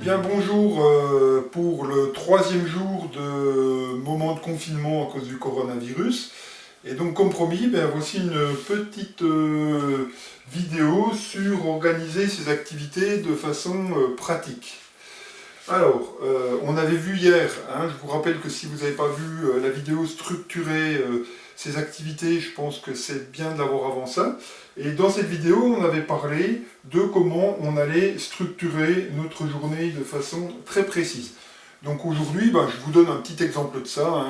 Bien bonjour pour le troisième jour de moment de confinement à cause du coronavirus. Et donc comme promis, voici une petite vidéo sur organiser ces activités de façon pratique. Alors, on avait vu hier, je vous rappelle que si vous n'avez pas vu la vidéo structurer ces activités, je pense que c'est bien de l'avoir avant ça. Et dans cette vidéo, on avait parlé de comment on allait structurer notre journée de façon très précise. Donc aujourd'hui, je vous donne un petit exemple de ça,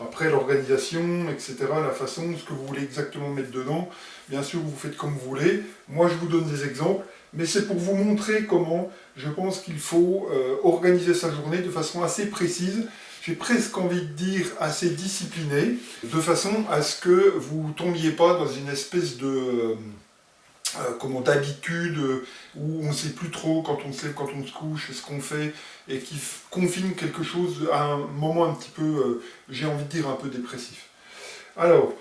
après l'organisation, etc., la façon, ce que vous voulez exactement mettre dedans. Bien sûr, vous faites comme vous voulez. Moi, je vous donne des exemples, mais c'est pour vous montrer comment je pense qu'il faut organiser sa journée de façon assez précise. J'ai presque envie de dire assez disciplinée, de façon à ce que vous ne tombiez pas dans une espèce de d'habitude où on ne sait plus trop quand on se lève, quand on se couche, ce qu'on fait, et qui confine quelque chose à un moment un petit peu, j'ai envie de dire, un peu dépressif. Alors,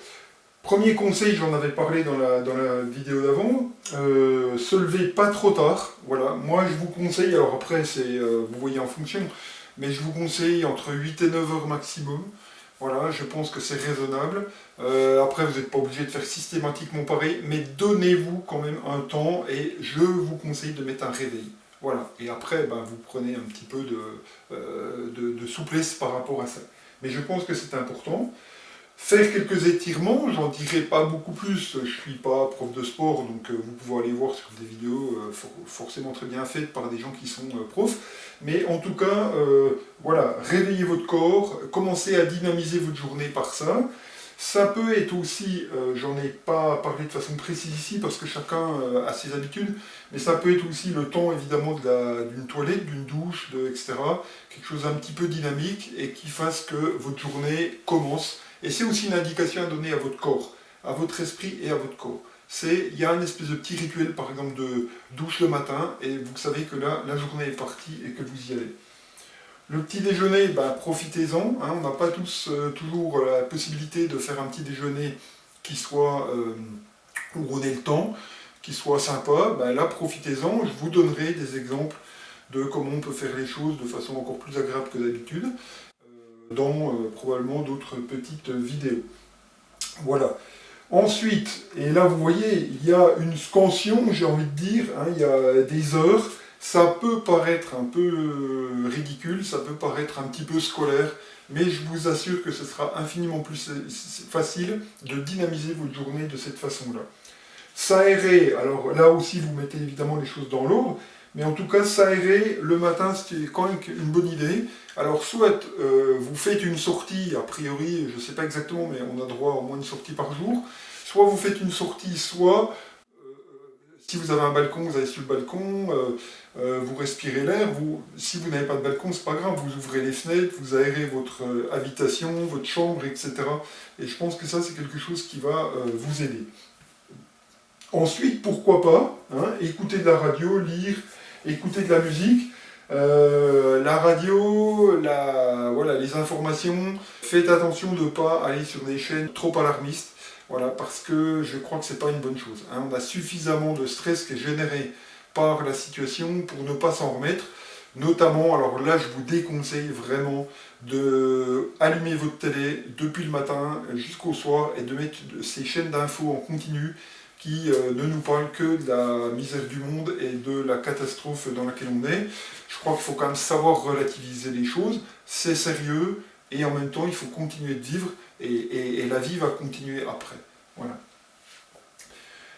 premier conseil, j'en avais parlé dans la vidéo d'avant, se lever pas trop tard. Voilà, moi je vous conseille, alors après c'est vous voyez en fonction, mais je vous conseille entre 8 et 9 heures maximum. Voilà, je pense que c'est raisonnable. Après, vous n'êtes pas obligé de faire systématiquement pareil, mais donnez-vous quand même un temps et je vous conseille de mettre un réveil. Voilà, et après, vous prenez un petit peu de souplesse par rapport à ça. Mais je pense que c'est important. Faire quelques étirements, j'en dirai pas beaucoup plus, je ne suis pas prof de sport, donc vous pouvez aller voir sur des vidéos forcément très bien faites par des gens qui sont profs, mais en tout cas, voilà, réveillez votre corps, commencez à dynamiser votre journée par ça. Ça peut être aussi, j'en ai pas parlé de façon précise ici parce que chacun a ses habitudes, mais ça peut être aussi le temps évidemment d'une toilette, d'une douche, etc. Quelque chose un petit peu dynamique et qui fasse que votre journée commence. Et c'est aussi une indication à donner à votre corps, à votre esprit et à votre corps. Il y a une espèce de petit rituel, par exemple, de douche le matin, et vous savez que là, la journée est partie et que vous y allez. Le petit déjeuner, profitez-en. On n'a pas tous toujours la possibilité de faire un petit déjeuner qui soit, où on ait le temps, qui soit sympa. Là, profitez-en. Je vous donnerai des exemples de comment on peut faire les choses de façon encore plus agréable que d'habitude dans probablement d'autres petites vidéos. Voilà. Ensuite, et là vous voyez, il y a une scansion, j'ai envie de dire, il y a des heures, ça peut paraître un peu ridicule, ça peut paraître un petit peu scolaire, mais je vous assure que ce sera infiniment plus facile de dynamiser votre journée de cette façon-là. S'aérer, alors là aussi vous mettez évidemment les choses dans l'ordre, mais en tout cas s'aérer le matin c'est quand même une bonne idée. Alors soit vous faites une sortie, a priori je ne sais pas exactement, mais on a droit à au moins une sortie par jour, soit vous faites une sortie, soit si vous avez un balcon, vous allez sur le balcon, vous respirez l'air, si vous n'avez pas de balcon, c'est pas grave, vous ouvrez les fenêtres, vous aérez votre habitation, votre chambre, etc. Et je pense que ça c'est quelque chose qui va vous aider. Ensuite, pourquoi pas, écouter de la radio, lire, écouter de la musique, la radio, voilà, les informations. Faites attention de ne pas aller sur des chaînes trop alarmistes, voilà, parce que je crois que c'est pas une bonne chose. On a suffisamment de stress qui est généré par la situation pour ne pas s'en remettre. Notamment, alors là je vous déconseille vraiment de allumer votre télé depuis le matin jusqu'au soir et de mettre ces chaînes d'infos en continu qui ne nous parle que de la misère du monde et de la catastrophe dans laquelle on est. Je crois qu'il faut quand même savoir relativiser les choses, c'est sérieux, et en même temps il faut continuer de vivre, et la vie va continuer après. Voilà.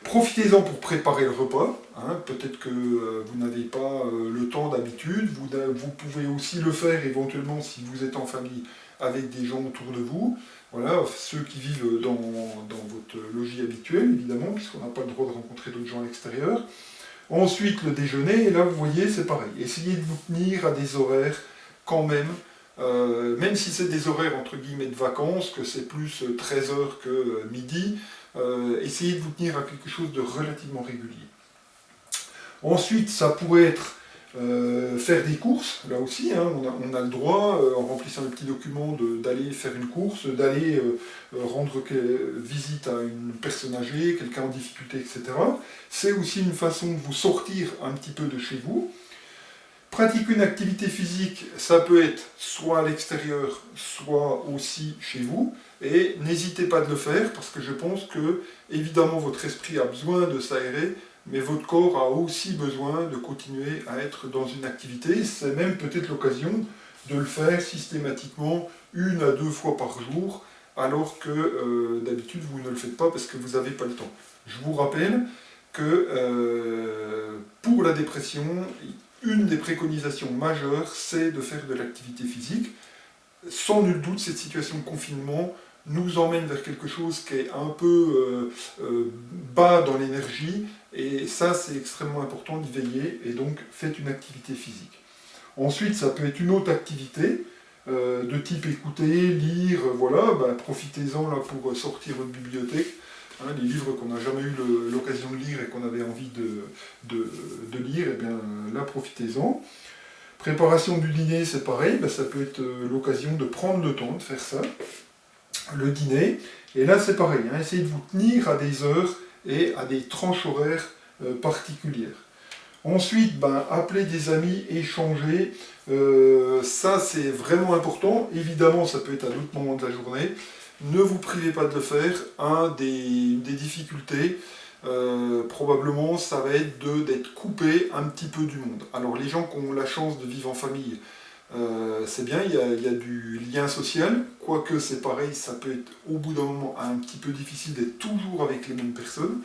Profitez-en pour préparer le repas, peut-être que vous n'avez pas le temps d'habitude, vous pouvez aussi le faire éventuellement si vous êtes en famille avec des gens autour de vous, voilà, ceux qui vivent dans votre logis habituel évidemment, puisqu'on n'a pas le droit de rencontrer d'autres gens à l'extérieur. Ensuite le déjeuner, et là vous voyez c'est pareil, essayez de vous tenir à des horaires quand même si c'est des horaires entre guillemets de vacances, que c'est plus 13 heures que midi, essayez de vous tenir à quelque chose de relativement régulier. Ensuite, ça pourrait être faire des courses, là aussi, on a le droit, en remplissant un petit document, d'aller faire une course, d'aller rendre visite à une personne âgée, quelqu'un en difficulté, etc. C'est aussi une façon de vous sortir un petit peu de chez vous. Pratiquer une activité physique, ça peut être soit à l'extérieur, soit aussi chez vous. Et n'hésitez pas de le faire, parce que je pense que, évidemment, votre esprit a besoin de s'aérer, mais votre corps a aussi besoin de continuer à être dans une activité. C'est même peut-être l'occasion de le faire systématiquement 1 à 2 fois par jour, alors que d'habitude vous ne le faites pas parce que vous n'avez pas le temps. Je vous rappelle que pour la dépression, une des préconisations majeures, c'est de faire de l'activité physique. Sans nul doute, cette situation de confinement nous emmène vers quelque chose qui est un peu bas dans l'énergie, et ça c'est extrêmement important d'y veiller, et donc faites une activité physique. Ensuite, ça peut être une autre activité, de type écouter, lire, voilà, profitez-en là pour sortir votre bibliothèque, hein, les livres qu'on n'a jamais eu l'occasion de lire et qu'on avait envie de lire, et bien là profitez-en. Préparation du dîner, c'est pareil, ça peut être l'occasion de prendre le temps de faire ça, le dîner, et là c'est pareil, hein, essayez de vous tenir à des heures et à des tranches horaires particulières. Ensuite, appeler des amis, échanger, ça c'est vraiment important. Évidemment, ça peut être à d'autres moments de la journée. Ne vous privez pas de le faire. Des difficultés, probablement, ça va être d'être coupé un petit peu du monde. Alors les gens qui ont la chance de vivre en famille, c'est bien, il y a du lien social, quoique c'est pareil, ça peut être au bout d'un moment un petit peu difficile d'être toujours avec les mêmes personnes.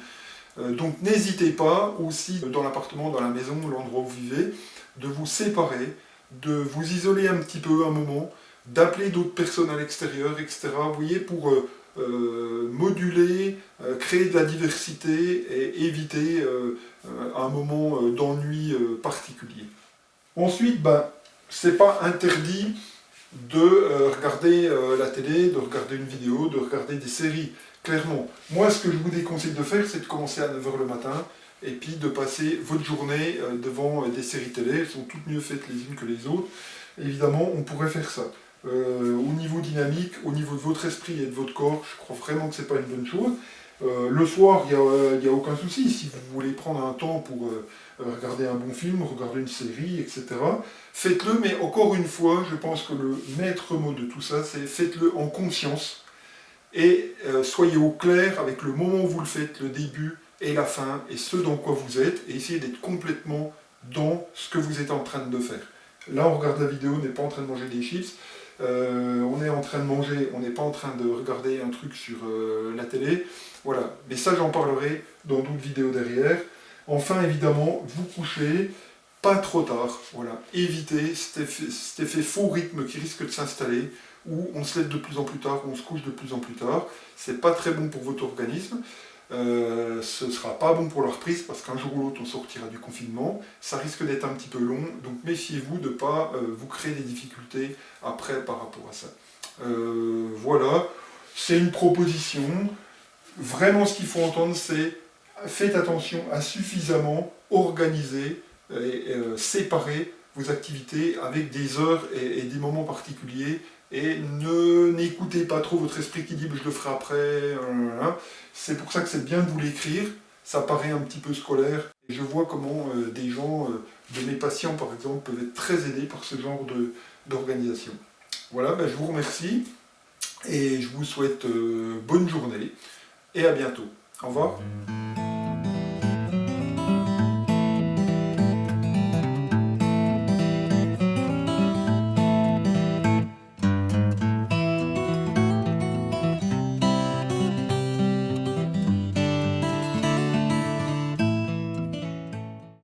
Donc n'hésitez pas aussi dans l'appartement, dans la maison, l'endroit où vous vivez, de vous séparer, de vous isoler un petit peu un moment, d'appeler d'autres personnes à l'extérieur, etc. Vous voyez, pour moduler, créer de la diversité et éviter un moment d'ennui particulier. Ensuite, c'est pas interdit de regarder la télé, de regarder une vidéo, de regarder des séries. Clairement, moi ce que je vous déconseille de faire, c'est de commencer à 9 h le matin et puis de passer votre journée devant des séries télé. Elles sont toutes mieux faites les unes que les autres. Évidemment, on pourrait faire ça. Au niveau dynamique, au niveau de votre esprit et de votre corps, je crois vraiment que c'est pas une bonne chose. Le soir, il n'y a aucun souci. Si vous voulez prendre un temps pour regarder un bon film, regarder une série, etc., faites-le, mais encore une fois, je pense que le maître mot de tout ça, c'est faites-le en conscience. Et soyez au clair avec le moment où vous le faites, le début et la fin, et ce dans quoi vous êtes, et essayez d'être complètement dans ce que vous êtes en train de faire. Là, on regarde la vidéo, on n'est pas en train de manger des chips, on est en train de manger, on n'est pas en train de regarder un truc sur la télé, voilà. Mais ça, j'en parlerai dans d'autres vidéos derrière. Enfin, évidemment, vous couchez pas trop tard, voilà. Évitez cet effet faux rythme qui risque de s'installer, où on se lève de plus en plus tard, on se couche de plus en plus tard. C'est pas très bon pour votre organisme. Ce ne sera pas bon pour la reprise, parce qu'un jour ou l'autre on sortira du confinement. Ça risque d'être un petit peu long, donc méfiez-vous de ne pas vous créer des difficultés après par rapport à ça. Voilà, c'est une proposition. Vraiment, ce qu'il faut entendre, c'est faites attention à suffisamment organiser et séparer vos activités avec des heures et des moments particuliers. Et n'écoutez pas trop votre esprit qui dit je le ferai après. C'est pour ça que c'est bien de vous l'écrire. Ça paraît un petit peu scolaire. Et je vois comment des gens, de mes patients par exemple, peuvent être très aidés par ce genre d'organisation. Voilà, je vous remercie et je vous souhaite bonne journée et à bientôt. Au revoir.